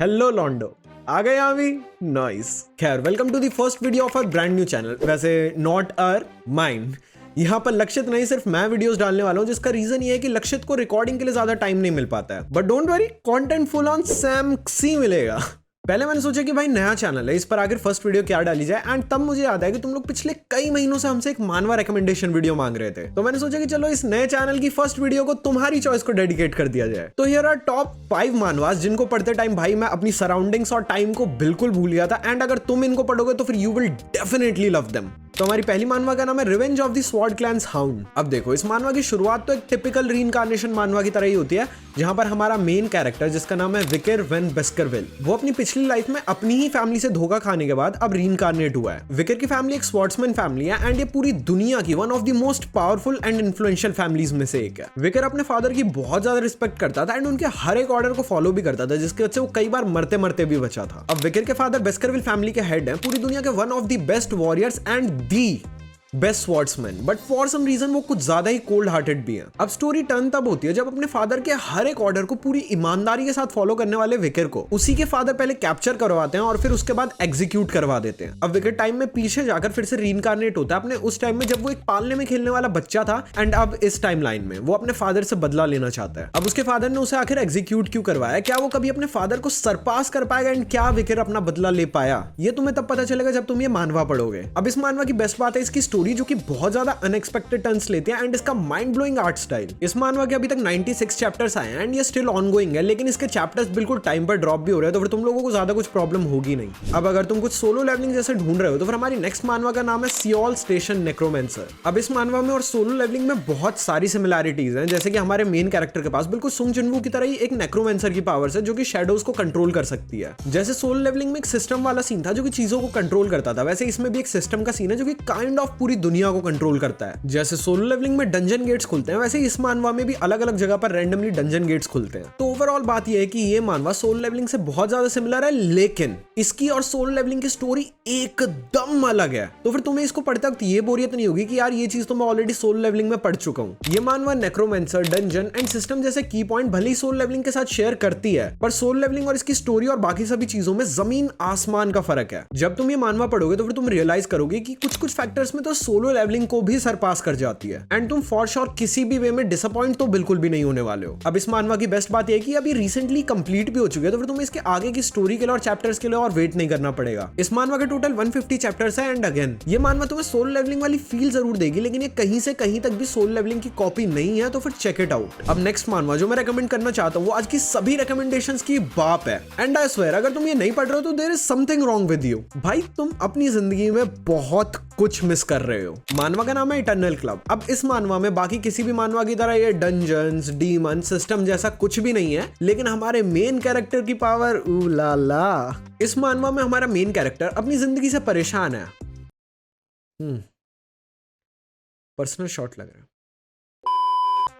Hello लॉन्डो, आ गए यहाँ भी। नाइस। खैर, welcome to the first video of our brand new channel. वैसे नॉट आवर माइंड, यहाँ पर लक्षित नहीं, सिर्फ मैं वीडियोस डालने वाला हूँ, जिसका रीजन ये है कि लक्षित को रिकॉर्डिंग के लिए ज्यादा टाइम नहीं मिल पाता है। But don't worry, content full on same सी मिलेगा। पहले मैंने सोचा कि भाई नया चैनल है, इस पर आखिर फर्स्ट वीडियो क्या डाली जाए। एंड तब मुझे याद आया कि तुम लोग पिछले कई महीनों से हमसे एक मानवा रिकमेंडेशन वीडियो मांग रहे थे, तो मैंने सोचा कि चलो इस नए चैनल की फर्स्ट वीडियो को तुम्हारी चॉइस को डेडिकेट कर दिया जाए। तो हियर आर टॉप 5 मानवास जिनको पढ़ते टाइम भाई मैं अपनी सराउंडिंग्स और टाइम को बिल्कुल भूल गया था। एंड अगर तुम इनको पढ़ोगे तो फिर you will definitely love them. तो हमारी पहली मानवा का नाम है revenge of the sword clans hound. अब देखो, इस मानवा की शुरुआत तो एक टिपिकल रीइंकार्नेशन मानवा की तरह ही होती है, जहां पर हमारा मेन कैरेक्टर जिसका नाम है विकर वेन बेस्करविल, वो अपनी पिछली लाइफ में अपनी ही फैमिली से धोखा खाने के बाद अब रीइंकार्नेट हुआ है। विकर की फैमिली एक स्वॉर्ड्समैन फैमिली है एंड ये पूरी दुनिया की one of the most powerful and influential families में से एक है। विकर अपने फादर की बहुत ज्यादा रिस्पेक्ट करता था एंड उनके हर एक ऑर्डर को फॉलो भी करता था, जिसकी वजह से वो कई बार मरते मरते भी बचा था। अब विकर के फादर बेस्करविल फैमिली के हेड हैं, पूरी दुनिया के one of the best warriors and the best swordsman, but for some reason वो कुछ ज्यादा ही कोल्ड हार्टेड भी हैं। अब स्टोरी टर्न तब होती है जब अपने फादर के हर एक ऑर्डर को पूरी ईमानदारी के साथ फॉलो करने वाले विकर को उसी के फादर पहले कैप्चर करवाते हैं और फिर उसके बाद एग्जीक्यूट करवा देते हैं। अब विकर टाइम में पीछे जाकर फिर से रीइंकार्नेट होता है अपने उस टाइम में जब वो एक पालने में खेलने वाला बच्चा था। एंड अब इस टाइम लाइन में वो अपने फादर से बदला लेना चाहता है। अब उसके फादर ने उसे आखिर एग्जीक्यूट क्यों करवाया, क्या वो कभी अपने फादर को सरपास कर पाएगा एंड क्या विकर अपना बदला ले पाया, ये तुम्हें तब पता चलेगा जब तुम ये मानवा पढ़ोगे। अब इस मानवा की बेस्ट बात है इसकी स्टोरी, जो कि बहुत अनएक्सपेक्टेड टर्न्स लेते हैं एंड इसका माइंड ब्लोइंग आर्ट स्टाइल। इस मानवा के अभी तक 96 चैप्टर्स आए हैं एंड ये स्टिल ऑनगोइंग है, लेकिन इसके चैप्टर्स बिल्कुल टाइम पर ड्रॉप भी हो रहे हैं, तो फिर तुम लोगों को ज्यादा कुछ प्रॉब्लम होगी नहीं। अब अगर तुम कुछ सोलो लेवलिंग जैसे ढूंढ रहे हो तो फिर हमारी नेक्स्ट मानवा का नाम है सियोल स्टेशन नेक्रोमेंसर। अब इस मानवा में और सोलो लेवलिंग में बहुत सारी सिमिलैरिटीज हैं, जैसे कि हमारे मेन कैरेक्टर के पास बिल्कुल सुंग जिनवू की तरह ही एक नेक्रोमेंसर की पावर्स है जो कि शैडोज को कंट्रोल कर सकती है। जैसे सोलो लेवलिंग में एक सिस्टम वाला सीन था जो कि चीजों को कंट्रोल करता था, वैसे इसमें भी एक सिस्टम का सीन है जो कि काइंड ऑफ पूरी दुनिया को कंट्रोल करता है। जैसे सोलो लेवलिंग में डंजन गेट्स खुलते हैं, वैसे इस मानवा में भी अलग अलग जगह पर रैंडमली डंजन गेट्स खुलते हैं। तो ओवरऑल बात यह है कि ये मानवा सोलो लेवलिंग से बहुत ज्यादा सिमिलर है, लेकिन इसकी और सोलो लेवलिंग की स्टोरी एकदम अलग है। तो फिर तुम्हें इसको पढ़ते वक्त ये बोरियत नहीं होगी कि यार ये चीज तो मैं ऑलरेडी सोलो लेवलिंग में पढ़ चुका हूँ। ये मानवा नेक्रोमेंसर, डंजन एंड सिस्टम जैसे की पॉइंट भले ही सोलो लेवलिंग के साथ शेयर करती है, पर सोलो लेवलिंग और इसकी स्टोरी और बाकी सभी चीजों में जमीन आसमान का फर्क है। जब तुम ये मानवा पढ़ोगे तो फिर तुम रियलाइज करोगे कि कुछ कुछ फैक्टर्स में तो सोलो लेवलिंग को भी सरपास कर जाती है एंड तुम फॉर श्योर किसी भी वे में डिसअपॉइंट तो बिल्कुल भी नहीं होने वाले हो। अब इस मानवा की बेस्ट बात यह है कि अभी रिसेंटली कंप्लीट भी हो चुकी है, तो फिर तुम्हें इसके आगे की स्टोरी के लिए और चैप्टर्स के लिए और वेट नहीं करना पड़ेगा। इस मानवा के टोटल 150 चैप्टर्स है एंड अगेन ये मानवा तुम्हें सोलो लेवलिंग वाली फील जरूर देगी, लेकिन ये कहीं से कहीं तक भी सोलो लेवलिंग की कॉपी नहीं है, तो फिर चेक इट आउट। अब नेक्स्ट मानवा जो मैं रेकमेंड करना चाहता हूँ वो आज की सभी रिकमेंडेशंस की बाप है एंड आई स्वेयर अगर तुम ये नहीं पढ़ रहे हो तो there is something wrong with you. भाई तुम अपनी जिंदगी में बहुत कुछ मिस कर रहे हो। मानवा का नाम है इटर्नल क्लब। अब इस मानवा में बाकी किसी भी मानवा की तरह ये डंजन्स, डीमन, सिस्टम जैसा कुछ भी नहीं है, लेकिन हमारे मेन कैरेक्टर की पावर उलाला। इस मानवा में हमारा मेन कैरेक्टर अपनी जिंदगी से परेशान है। पर्सनल शॉट लग रहा है।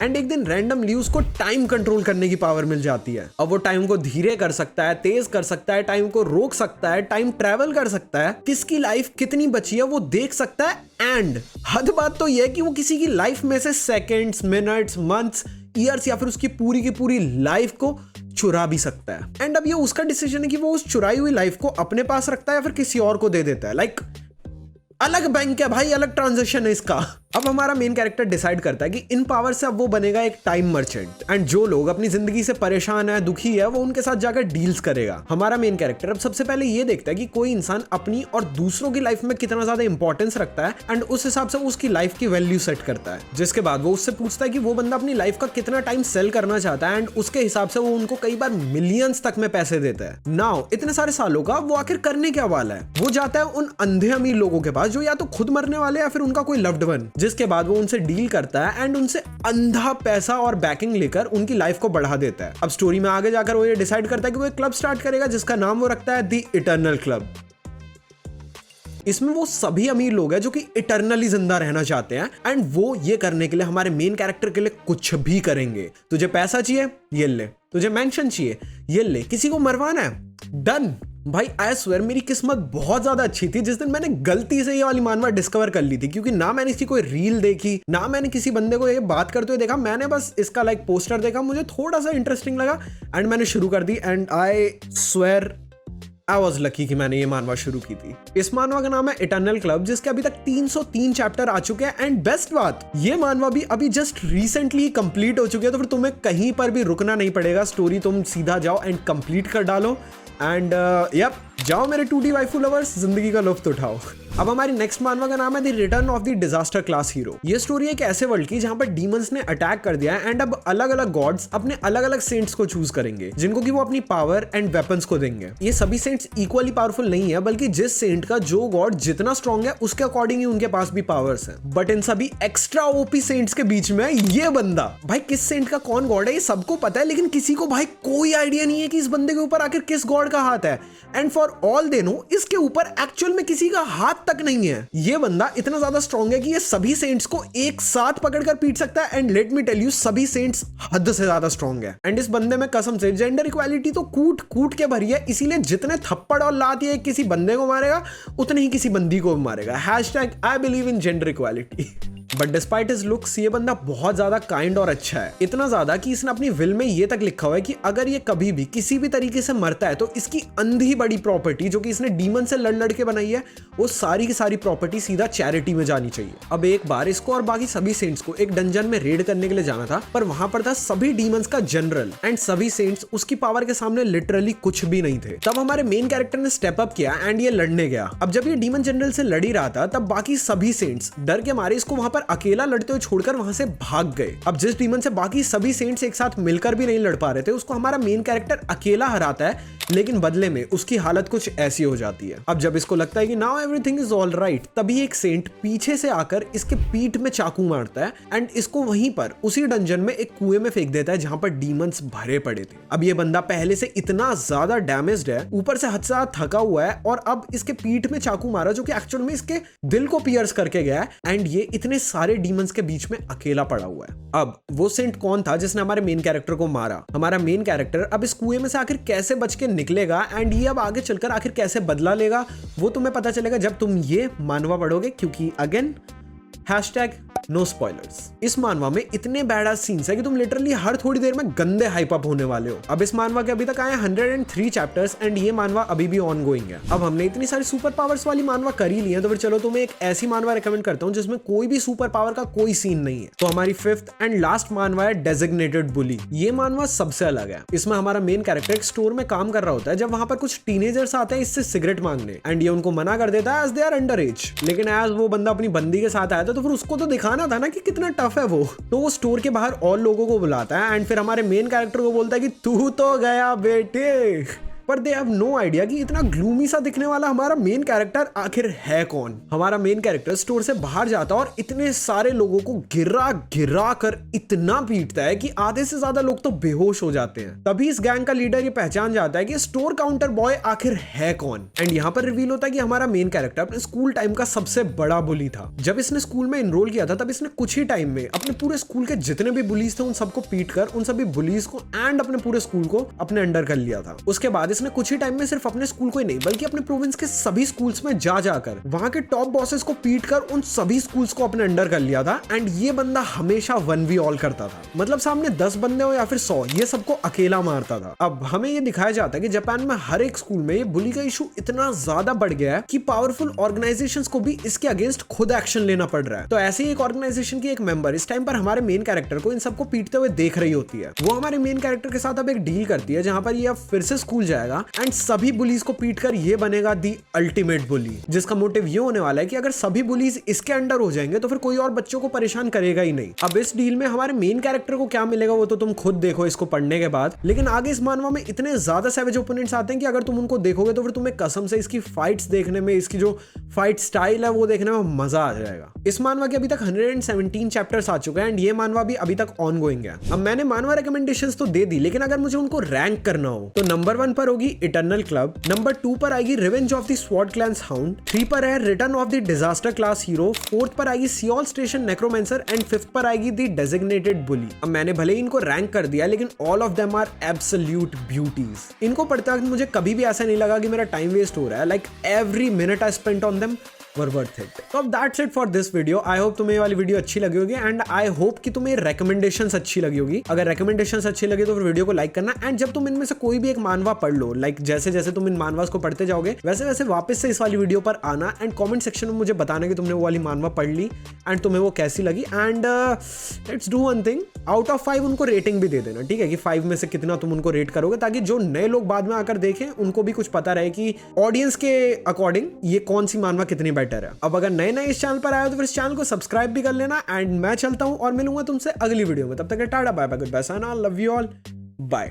एंड एक दिन रैंडमली उसको टाइम कंट्रोल करने की पावर मिल जाती है। अब वो टाइम को धीरे कर सकता है, तेज कर सकता है, टाइम को रोक सकता है, टाइम ट्रेवल कर सकता है, किसकी लाइफ कितनी बची है वो देख सकता है एंड हद बात तो यह है कि वो किसी की लाइफ में से सेकंड्स, मिनट्स, मंथ्स, ईयर्स या फिर उसकी पूरी की पूरी लाइफ को चुरा भी सकता है। एंड अब ये उसका डिसीजन है कि वो उस चुराई हुई लाइफ को अपने पास रखता है या फिर किसी और को दे देता है। लाइक अलग बैंक है भाई, अलग ट्रांजैक्शन है इसका। अब हमारा मेन कैरेक्टर डिसाइड करता है कि इन पावर से अब वो बनेगा एक टाइम मर्चेंट एंड जो लोग अपनी जिंदगी से परेशान है, दुखी है, वो उनके साथ जाकर डील्स करेगा। हमारा मेन कैरेक्टर अब सबसे पहले ये देखता है कि कोई इंसान अपनी और दूसरों की लाइफ में कितना ज्यादा इंपॉर्टेंस रखता है एंड उस हिसाब से वो उसकी लाइफ की वैल्यू सेट करता है, जिसके बाद वो उससे पूछता है कि वो बंदा अपनी लाइफ का कितना टाइम सेल करना चाहता है एंड उसके हिसाब से वो उनको कई बार मिलियंस तक में पैसे देता है। नाउ इतने सारे सालों का वो आखिर करने क्या वाला है? वो जाता है उन अंधे अमीर लोगों के पास जो या तो खुद मरने वाले या फिर उनका कोई लव्ड वन, जिसके बाद वो उनसे डील करता है एंड उनसे अंधा पैसा और बैकिंग लेकर उनकी लाइफ को बढ़ा देता है। अब स्टोरी में आगे जाकर वो ये डिसाइड करता है कि वो एक क्लब स्टार्ट करेगा जिसका नाम वो रखता है द इटर्नल क्लब। इसमें वो सभी अमीर लोग हैं जो कि इटर्नली जिंदा रहना चाहते हैं एंड वो ये करने के लिए हमारे मेन कैरेक्टर के लिए कुछ भी करेंगे। तुझे पैसा चाहिए, ये ले। तुझे मेंशन चाहिए, ये ले। किसी को मरवाना है, डन, भाई आई स्वेयर मेरी किस्मत बहुत ज्यादा अच्छी थी जिस दिन मैंने गलती से ये वाली मानवा डिस्कवर कर ली थी, क्योंकि ना मैंने इसकी कोई रील देखी, ना मैंने किसी बंदे को ये बात करते हुए देखा। मैंने बस इसका लाइक पोस्टर देखा, मुझे थोड़ा सा इंटरेस्टिंग लगा एंड मैंने शुरू कर दी। And I swear I was lucky कि मैंने ये मानवा शुरू की थी। इस मानवा का नाम है इटर्नल क्लब, जिसके अभी तक 303 चैप्टर आ चुके हैं। एंड बेस्ट बात, ये मानवा भी अभी जस्ट रिसेंटली कंप्लीट हो चुकी है, तो फिर तुम्हें कहीं पर भी रुकना नहीं पड़ेगा। स्टोरी तुम सीधा जाओ एंड कंप्लीट कर डालो एंड यप, जाओ मेरे 2D वाइफू लवर्स, जिंदगी का लुत्फ उठाओ। अब हमारी नेक्स्ट मानवा का नाम है the return of the disaster class hero. ये स्टोरी एक ऐसे वर्ल्ड की जहां पर डीमंस ने अटैक कर दिया है एंड अब अलग अलग गॉड्स अपने अलग अलग सेंट्स को चूज करेंगे, जिनको कि वो अपनी पावर एंड वेपन्स को देंगे। ये सभी सेंट्स इक्वली पावरफुल नहीं है, बल्कि जिस सेंट का जो गॉड जितना स्ट्रॉन्ग है उसके अकॉर्डिंग ही उनके पास भी पावर्स है। बट इन सभी एक्स्ट्रा ओपी सेंट्स के बीच में ये बंदा, भाई किस सेंट का कौन गॉड है ये सबको पता है, लेकिन किसी को भाई कोई आइडिया नहीं है कि इस बंदे के ऊपर आखिर किस गॉड का हाथ है। And for all they know, इसके ऊपर एक्चुअल में किसी का हाथ तक नहीं है। ये बंदा इतना ज्यादा स्ट्रॉन्ग है कि ये सभी सेंट्स को एक साथ पकड़कर पीट सकता है। And let me tell you, सभी सेंट्स हद से ज्यादा स्ट्रॉन्ग है। एंड इस बंदे में कसम से जेंडर इक्वालिटी तो कूट कूट के भरी है, इसीलिए जितने थप्पड़ और लात ये किसी बंदे को मारेगा उतने ही किसी बंदी को मारेगा। Hashtag I believe in gender equality. But despite his looks, ये बंदा बहुत ज्यादा काइंड और अच्छा है। इतना ज्यादा कि इसने अपनी विल में ये तक लिखा हुआ है कि अगर ये कभी भी किसी भी तरीके से मरता है तो इसकी अंधी बड़ी प्रॉपर्टी जो कि इसने डीमन से लड़ के बनाई है, वो सारी की सारी प्रॉपर्टी सीधा चैरिटी में जानी चाहिए। अब एक बार इसको और बाकी सभी सेंट्स को एक डंजन में रेड करने के लिए जाना था, पर वहां पर था सभी डीमंस का जनरल एंड सभी सेंट्स उसकी पावर के सामने लिटरली कुछ भी नहीं थे। तब हमारे मेन कैरेक्टर ने स्टेप अप किया एंड ये लड़ने गया। अब जब ये डीमन जनरल से लड़ ही रहा था, तब बाकी सभी सेंट्स डर के मारे इसको वहां पर अकेला लड़ते हुए छोड़कर वहां से भाग गए। अब जिस डीमन से बाकी सभी सेंट्स एक साथ मिलकर भी नहीं लड़ पा रहे थे, उसको हमारा मेन कैरेक्टर अकेला हराता है, लेकिन बदले में उसकी हालत कुछ ऐसी हो जाती है। अब जब इसको लगता है कि now everything is all right, तभी एक सेंट पीछे से आकर इसके पीठ में चाकू मारता है एंड इसको वहीं पर उसी डंजन में एक कुएं में फेंक देता है जहां पर डीमंस भरे पड़े थे। अब ये बंदा पहले से इतना ज्यादा डैमेज्ड है, ऊपर से हद से ज्यादा थका हुआ है, और अब इसके पीठ में चाकू मारा जो कि एक्चुअल में इसके दिल को पियर्स करके गया है एंड ये इतने सारे डीमंस के बीच में अकेला पड़ा हुआ है। अब वो सेंट कौन था जिसने हमारे मेन कैरेक्टर को मारा? हमारा मेन कैरेक्टर अब इस कुएं में से आखिर कैसे बच के निकलेगा एंड ये अब आगे चलकर आखिर कैसे बदला लेगा, वो तुम्हें पता चलेगा जब तुम ये मानवा पढ़ोगे, क्योंकि अगेन हैशटैग नो स्पॉयलर्स। इस मानवा में इतने बैड सीन्स है कि तुम लिटरली हर थोड़ी देर में गंदे हाइप अप होने वाले हो। अब इस मानवा के अभी तक आए 103 चैप्टर्स एंड ये मानवा अभी भी ऑन गोइंग है। अब हमने इतनी सारी सुपर पावर्स वाली मानवा कर ही ली है, तो फिर चलो तुम्हें एक ऐसी मानवा रेकमेंड करता हूँ जिसमें कोई भी सुपर पावर का कोई सीन नहीं है। तो हमारी 5th एंड लास्ट मानवा है डेजिग्नेटेड बुली। ये मानवा सबसे अलग है। इसमें हमारा मेन कैरेक्टर एक स्टोर में काम कर रहा होता है जब वहां पर कुछ टीनेजर्स आते हैं इससे सिगरेट मांगने एंड ये उनको मना कर देता है as they are under age. लेकिन एज वो बंदा अपनी बंदी के साथ आया था, तो फिर उसको तो दिखाना था ना कि कितना टफ है वो। तो वो स्टोर के बाहर और लोगों को बुलाता है एंड फिर हमारे मेन कैरेक्टर को बोलता है कि तू तो गया बेटे। पर दे हैव नो आइडिया कि इतना ग्लूमी सा दिखने वाला हमारा मेन कैरेक्टर आखिर है कौन। हमारा मेन कैरेक्टर स्टोर से बाहर जाता है और इतने सारे लोगों को गिरा गिरा कर इतना पीटता है कि आधे से ज्यादा लोग तो बेहोश हो जाते हैं। तभी इस गैंग का लीडर ये पहचान जाता है कि स्टोर काउंटर बॉय आखिर है कौन। एंड यहाँ पर रिवील होता है कि हमारा मेन कैरेक्टर अपने स्कूल टाइम का सबसे बड़ा बुली था। जब इसने स्कूल में एनरोल किया था, तब इसने कुछ ही टाइम में अपने पूरे स्कूल के जितने भी बुलीज थे उन सबको पीट कर उन सभी बुलीज को एंड अपने पूरे स्कूल को अपने अंडर कर लिया था। उसके बाद इसने कुछ ही टाइम में सिर्फ अपने स्कूल को ही नहीं बल्कि अपने प्रोविंस के सभी स्कूल्स में जा जाकर वहां के टॉप बॉसेस को पीट कर उन सभी स्कूल्स को अपने अंडर कर लिया था। एंड ये बंदा हमेशा 1v all करता था, मतलब सामने 10 बंदे हो या फिर 100, ये सबको अकेला मारता था। अब हमें ये दिखाया जाता है कि जापान में हर एक स्कूल में ये बुली का इशू इतना ज्यादा बढ़ गया है कि पावरफुल ऑर्गेनाइजेशंस को भी इसके अगेंस्ट खुद एक्शन लेना पड़ रहा है। तो ऐसे ही एक ऑर्गेनाइजेशन की एक मेंबर इस टाइम पर हमारे मेन कैरेक्टर को इन सबको पीटते हुए देख रही होती है। वो हमारे मेन कैरेक्टर के साथ अब एक डील करती है जहां पर ये अब फिर से स्कूल जाएगा एंड सभी बुलीज को पीटकर ये बनेगा दी अल्टीमेट बुली, जिसका मोटिव ये होने वाला है कि अगर सभी बुलीज इसके अंडर हो जाएंगे तो फिर कोई और बच्चों को परेशान करेगा ही नहीं। अब इस डील में हमारे मेन कैरेक्टर को क्या मिलेगा वो तो तुम खुद देखो इसको पढ़ने के बाद। लेकिन आगे इस मानवा में इतने ज्यादा सैवेज ओपोनेंट्स आते हैं कि अगर तुम उनको देखोगे तो फिर तुम्हें कसम से इसकी फाइट्स देखने में, इसकी जो फाइट स्टाइल है वो देखने में मजा आ जाएगा। इस मानवा के अभी तक 117 चैप्टर्स आ चुके हैं एंड ये मानवा भी अभी तक ऑन गोइंग है। अब मैंने मानवा रिकमेंडेशंस तो दे दी, लेकिन अगर मुझे उनको रैंक करना हो तो नंबर 1 पर होगी होगी इटर्नल क्लब, नंबर 2 पर आएगी revenge of the sword clans hound, 3 पर है return of the disaster class hero, 4th पर आएगी Seoul station necromancer and 5th पर आएगी द डेजिग्नेटेड बुली। अब मैंने भले ही इनको रैंक कर दिया लेकिन all of them are absolute beauties. इनको पढ़ते वक्त मुझे कभी भी ऐसा नहीं लगा कि मेरा टाइम वेस्ट हो रहा है, like every minute I spent on them were worth it। तो अब that's it for this video। I hope तुम्हें ये वाली वीडियो अच्छी लगी होगी एंड I hope कि तुम्हें recommendations अच्छी लगी होगी। अगर recommendations अच्छी लगी तो फिर वीडियो को लाइक करना एंड जब तुम इनमें से कोई भी एक मानवा पढ़ लो, लाइक जैसे जैसे तुम इन मानवास को पढ़ते जाओगे वैसे वैसे वापस से इस वाली वीडियो पर आना एंड कॉमेंट सेक्शन में मुझे बताना कि तुमने वो वाली मानवा पढ़ ली एंड तुम्हें वो कैसी लगी। And let's do one thing, out of 5 उनको रेटिंग भी दे देना, ठीक है, कि 5 में से कितना तुम उनको रेट करोगे, ताकि जो नए लोग बाद में आकर देखें उनको भी कुछ पता रहे कि ऑडियंस के अकॉर्डिंग ये कौन सी मानवा कितनी बेटर है। अब अगर नए नए इस चैनल पर आए हो तो फिर इस चैनल को सब्सक्राइब भी कर लेना एंड मैं चलता हूं और मिलूंगा तुमसे अगली वीडियो में। तब तक tata bye bye good bye Saina, love you all, bye.